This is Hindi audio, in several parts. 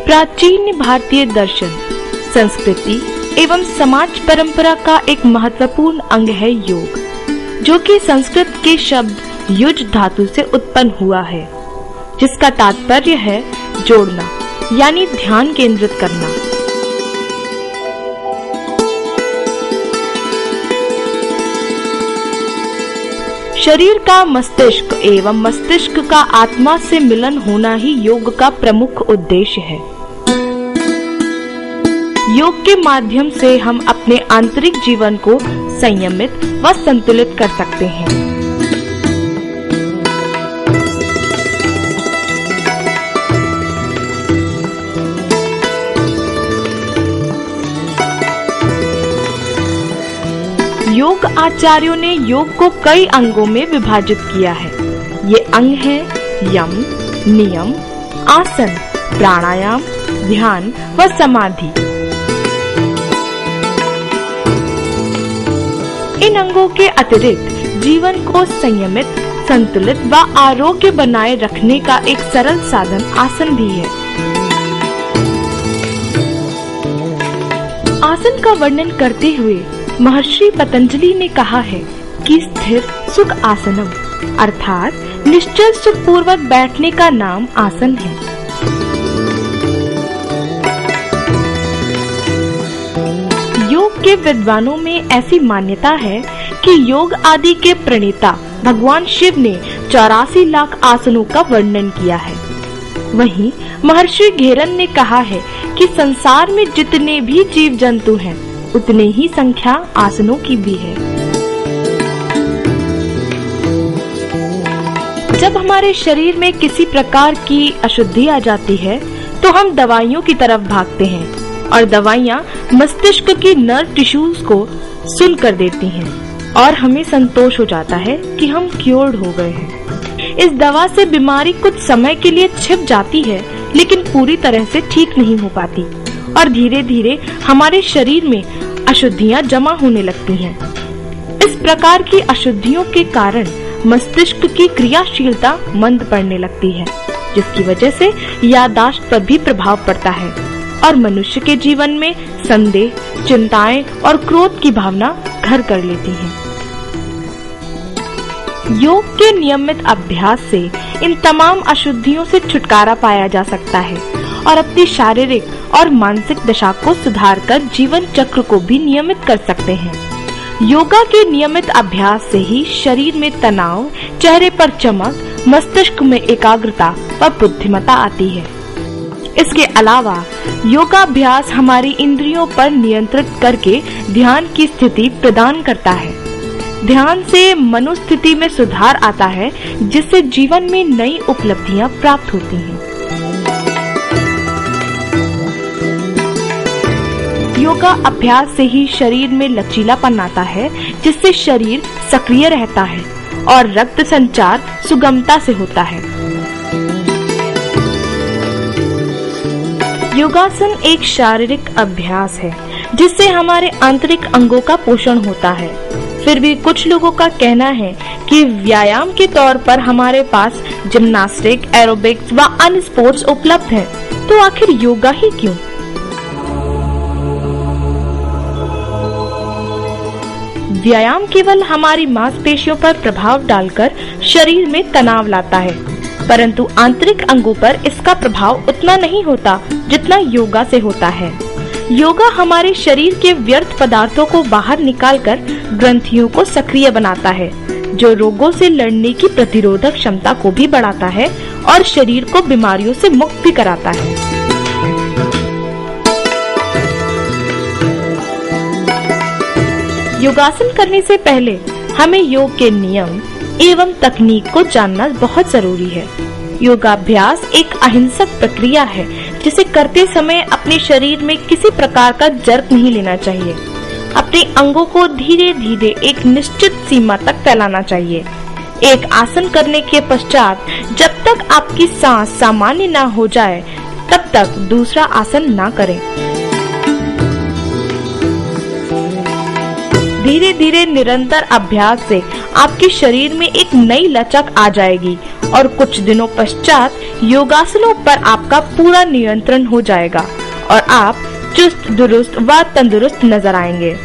प्राचीन भारतीय दर्शन, संस्कृति एवं समाज परंपरा का एक महत्वपूर्ण अंग है योग, जो कि संस्कृत के शब्द युज धातु से उत्पन्न हुआ है, जिसका तात्पर्य है जोड़ना यानी ध्यान केंद्रित करना। शरीर का मस्तिष्क एवं मस्तिष्क का आत्मा से मिलन होना ही योग का प्रमुख उद्देश्य है। योग के माध्यम से हम अपने आंतरिक जीवन को संयमित व संतुलित कर सकते हैं। योग आचार्यों ने योग को कई अंगों में विभाजित किया है। ये अंग हैं यम, नियम, आसन, प्राणायाम, ध्यान व समाधि। इन अंगों के अतिरिक्त जीवन को संयमित, संतुलित व आरोग्य बनाए रखने का एक सरल साधन आसन भी है। आसन का वर्णन करते हुए महर्षि पतंजलि ने कहा है कि स्थिर सुख आसनम अर्थात निश्चल सुख पूर्वक बैठने का नाम आसन है। योग के विद्वानों में ऐसी मान्यता है कि योग आदि के प्रणेता भगवान शिव ने 84 लाख आसनों का वर्णन किया है। वहीं महर्षि घेरन ने कहा है कि संसार में जितने भी जीव जंतु हैं, उतने ही संख्या आसनों की भी है। जब हमारे शरीर में किसी प्रकार की अशुद्धि आ जाती है तो हम दवाइयों की तरफ भागते हैं और दवाइयाँ मस्तिष्क की नर्व टिश्यूज को सुन कर देती हैं और हमें संतोष हो जाता है कि हम क्योर्ड हो गए हैं। इस दवा से बीमारी कुछ समय के लिए छिप जाती है, लेकिन पूरी तरह से ठीक नहीं हो पाती और धीरे धीरे हमारे शरीर में अशुद्धियां जमा होने लगती हैं। इस प्रकार की अशुद्धियों के कारण मस्तिष्क की क्रियाशीलता मंद पड़ने लगती है, जिसकी वजह से याददाश्त पर भी प्रभाव पड़ता है और मनुष्य के जीवन में संदेह, चिंताएं और क्रोध की भावना घर कर लेती है। योग के नियमित अभ्यास से इन तमाम अशुद्धियों से छुटकारा पाया जा सकता है और अपनी शारीरिक और मानसिक दशा को सुधारकर जीवन चक्र को भी नियमित कर सकते हैं। योगा के नियमित अभ्यास से ही शरीर में तनाव, चेहरे पर चमक, मस्तिष्क में एकाग्रता व बुद्धिमत्ता आती है। इसके अलावा योगाभ्यास हमारी इंद्रियों पर नियंत्रित करके ध्यान की स्थिति प्रदान करता है। ध्यान से मनोस्थिति में सुधार आता है, जिससे जीवन में नई उपलब्धियां प्राप्त होती हैं। योगा अभ्यास से ही शरीर में लचीलापन आता है, जिससे शरीर सक्रिय रहता है और रक्त संचार सुगमता से होता है। योगासन एक शारीरिक अभ्यास है, जिससे हमारे आंतरिक अंगों का पोषण होता है। फिर भी कुछ लोगों का कहना है कि व्यायाम के तौर पर हमारे पास जिम्नास्टिक, एरोबिक्स व अन्य स्पोर्ट्स उपलब्ध हैं, तो आखिर योगा ही क्यों? व्यायाम केवल हमारी मांसपेशियों पर प्रभाव डालकर शरीर में तनाव लाता है, परंतु आंतरिक अंगों पर इसका प्रभाव उतना नहीं होता जितना योगा से होता है। योगा हमारे शरीर के व्यर्थ पदार्थों को बाहर निकालकर ग्रंथियों को सक्रिय बनाता है, जो रोगों से लड़ने की प्रतिरोधक क्षमता को भी बढ़ाता है और शरीर को बीमारियों से मुक्त भी कराता है। योगासन करने से पहले हमें योग के नियम एवं तकनीक को जानना बहुत जरूरी है। योगाभ्यास एक अहिंसक प्रक्रिया है, जिसे करते समय अपने शरीर में किसी प्रकार का जर्क नहीं लेना चाहिए। अपने अंगों को धीरे धीरे एक निश्चित सीमा तक फैलाना चाहिए। एक आसन करने के पश्चात जब तक आपकी सांस सामान्य न हो जाए, तब तक दूसरा आसन न करें। धीरे धीरे निरंतर अभ्यास से आपके शरीर में एक नई लचक आ जाएगी और कुछ दिनों पश्चात योगासनों पर आपका पूरा नियंत्रण हो जाएगा और आप चुस्त दुरुस्त व तंदुरुस्त नजर आएंगे।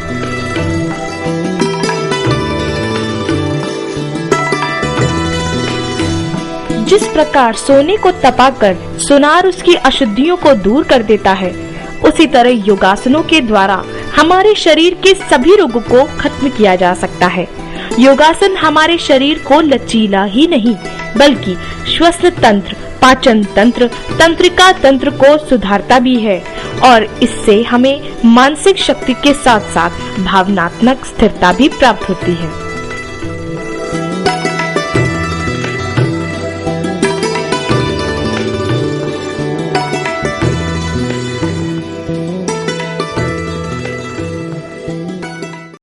जिस प्रकार सोने को तपाकर सुनार उसकी अशुद्धियों को दूर कर देता है, उसी तरह योगासनों के द्वारा हमारे शरीर के सभी रोगों को खत्म किया जा सकता है। योगासन हमारे शरीर को लचीला ही नहीं बल्कि श्वसन तंत्र, पाचन तंत्र, तंत्रिका तंत्र को सुधारता भी है और इससे हमें मानसिक शक्ति के साथ साथ भावनात्मक स्थिरता भी प्राप्त होती है।